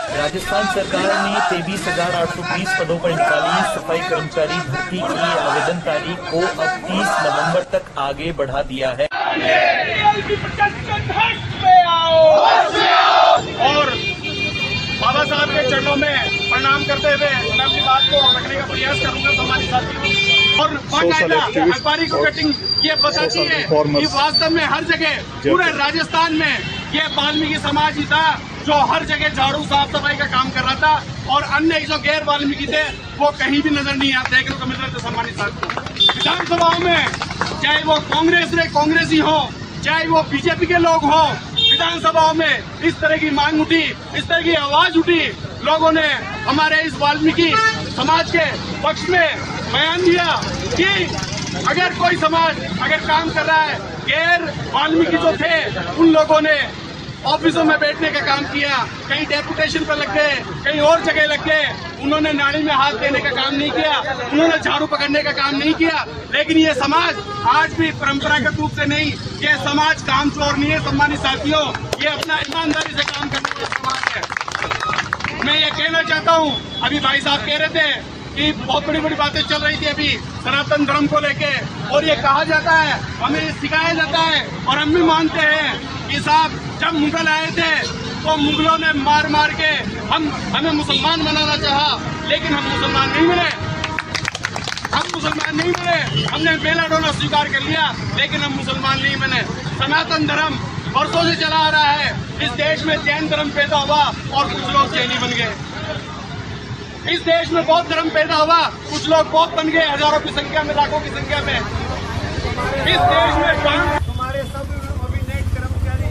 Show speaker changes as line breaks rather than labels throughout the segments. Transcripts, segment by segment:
राजस्थान सरकार ने 23,820 पदों पर 41 सफाई कर्मचारी भर्ती की आवेदन तारीख को अब 30 नवंबर तक आगे बढ़ा दिया है।
और बाबा साहब के चरणों में प्रणाम करते हुए मैं अपनी बात को रखने का प्रयास करूंगा समाज साथियों। और बाकायदा अखबारी को कटिंग ये बताती है कि वास्तव में हर जगह पूरे राजस्थान में ये वाल्मीकि समाज ही था जो हर जगह झाड़ू साफ सफाई का काम कर रहा था और अन्य जो गैर वाल्मीकि थे वो कहीं भी नजर नहीं आते देखने को मिल रहे थे सम्मानित साथियों। विधानसभाओं में चाहे वो कांग्रेसी हो चाहे वो बीजेपी के लोग हो, विधानसभाओं में इस तरह की मांग उठी, इस तरह की आवाज उठी, लोगों ने हमारे इस वाल्मीकि समाज के पक्ष में बयान दिया कि अगर कोई समाज अगर काम कर रहा है, गैर वाल्मीकि जो थे उन लोगों ने ऑफिसों में बैठने का काम किया, कहीं डेपुटेशन पर लग गए, कहीं और जगह लग गए, उन्होंने नाली में हाथ देने का काम नहीं किया, उन्होंने झाड़ू पकड़ने का काम नहीं किया। लेकिन ये समाज आज भी परंपरागत रूप से नहीं, ये समाज काम चोर नहीं है सम्मानित साथियों, ये अपना ईमानदारी से काम करने वाला समाज है। मैं ये कहना चाहता हूँ, अभी भाई साहब कह रहे थे कि बहुत बड़ी बड़ी बातें चल रही थी अभी सनातन धर्म को लेके, और ये कहा जाता है, हमें सिखाया जाता है और हम भी मानते हैं कि साहब जब मुगल आए थे तो मुगलों ने मार मार के हमें मुसलमान बनाना चाहा, लेकिन हम मुसलमान नहीं मिले, हमने मेला डोला स्वीकार कर लिया लेकिन हम मुसलमान नहीं बने। सनातन धर्म वर्षों से चला आ रहा है, इस देश में जैन धर्म पैदा हुआ और कुछ लोग जैनी बन गए। इस देश में बौद्ध धर्म पैदा हुआ, कुछ लोग बौद्ध बन गए, हजारों की संख्या में, लाखों की संख्या में। इस देश में
हमारे सब अभिनय कर्मचारी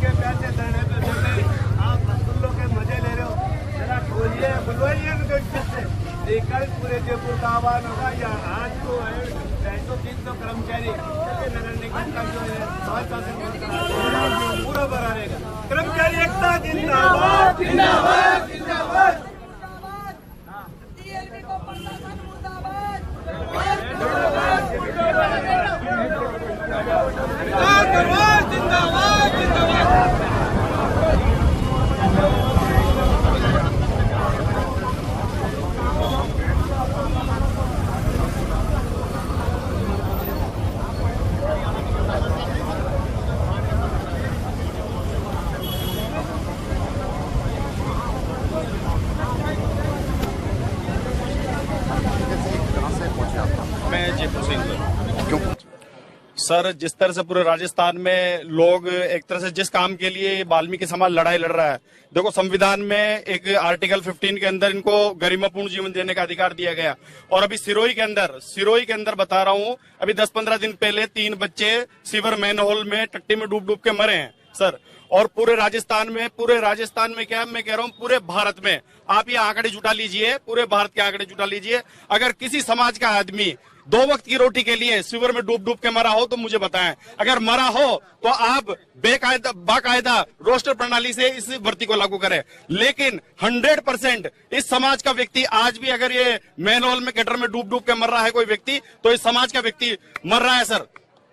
के पैसे देने पे देते, आप रसगुल्लों के मजे ले रहे हो, जरा बोलिए बुलवाइए से लेकर पूरे जयपुर का आह्वान होगा। या आज तो 250 कर्मचारी नगर निगम का जो है पूरा बना रहेगा। कर्मचारी एकता जिंदाबाद जिंदाबाद जिंदाबाद।
मैं जयपुर से सर, जिस तरह से पूरे राजस्थान में लोग एक तरह से जिस काम के लिए वाल्मीकि समाज लड़ाई लड़ रहा है, देखो संविधान में एक आर्टिकल 15 के अंदर इनको गरिमापूर्ण जीवन देने का अधिकार दिया गया। और अभी सिरोही के अंदर बता रहा हूँ, अभी 10-15 दिन पहले 3 बच्चे सीवर मैनहोल में टट्टी में डूब के मरे हैं सर। और पूरे राजस्थान में क्या मैं कह रहा हूँ, पूरे भारत में आप ये आंकड़े जुटा लीजिए, पूरे भारत के आंकड़े जुटा लीजिए। अगर किसी समाज का आदमी 2 वक्त की रोटी के लिए सीवर में डूब के मरा हो तो मुझे बताएं। अगर मरा हो तो आप बाकायदा रोस्टर प्रणाली से इस भर्ती को लागू करें। लेकिन 100% इस समाज का व्यक्ति आज भी अगर ये मैनहोल में गटर में डूब के मर रहा है कोई व्यक्ति, तो इस समाज का व्यक्ति मर रहा है सर।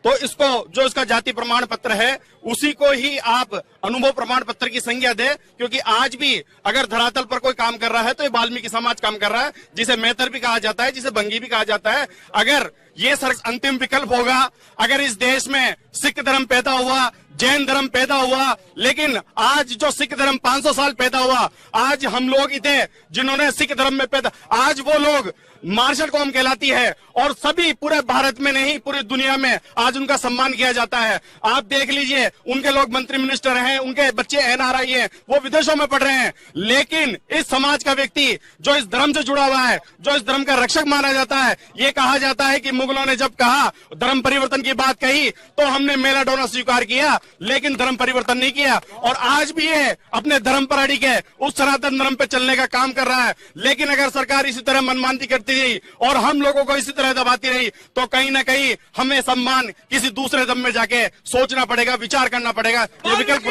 तो इसको जो इसका जाति प्रमाण पत्र है उसी को ही आप अनुभव प्रमाण पत्र की संज्ञा दे, क्योंकि आज भी अगर धरातल पर कोई काम कर रहा है तो ये वाल्मीकि समाज काम कर रहा है, जिसे मैतर भी कहा जाता है, जिसे बंगी भी कहा जाता है। अगर ये सर अंतिम विकल्प होगा, अगर इस देश में सिख धर्म पैदा हुआ, जैन धर्म पैदा हुआ, लेकिन आज जो सिख धर्म 500 साल पैदा हुआ, आज हम लोग थे जिन्होंने सिख धर्म में पैदा, आज वो लोग मार्शल कौम कहलाती है और सभी पूरे भारत में नहीं पूरी दुनिया में आज उनका सम्मान किया जाता है। आप देख लीजिए, उनके लोग मंत्री मिनिस्टर हैं, उनके बच्चे एनआरआई हैं, वो विदेशों में पढ़ रहे हैं। लेकिन इस समाज का व्यक्ति जो इस धर्म से जुड़ा हुआ है, जो इस धर्म का रक्षक माना जाता है, ये कहा जाता है कि मुगलों ने जब कहा धर्म परिवर्तन की बात कही तो हमने मेला डोना स्वीकार किया, लेकिन धर्म परिवर्तन नहीं किया। और आज भी ये अपने धर्म पर अड़ी के उस सनातन धर्म पे चलने का काम कर रहा है। लेकिन अगर सरकार इसी तरह मनमानी करती रही और हम लोगों को इसी तरह दबाती रही तो कहीं ना कहीं हमें सम्मान किसी दूसरे धर्म में जाके सोचना पड़ेगा, विचार करना पड़ेगा। ये विकल्प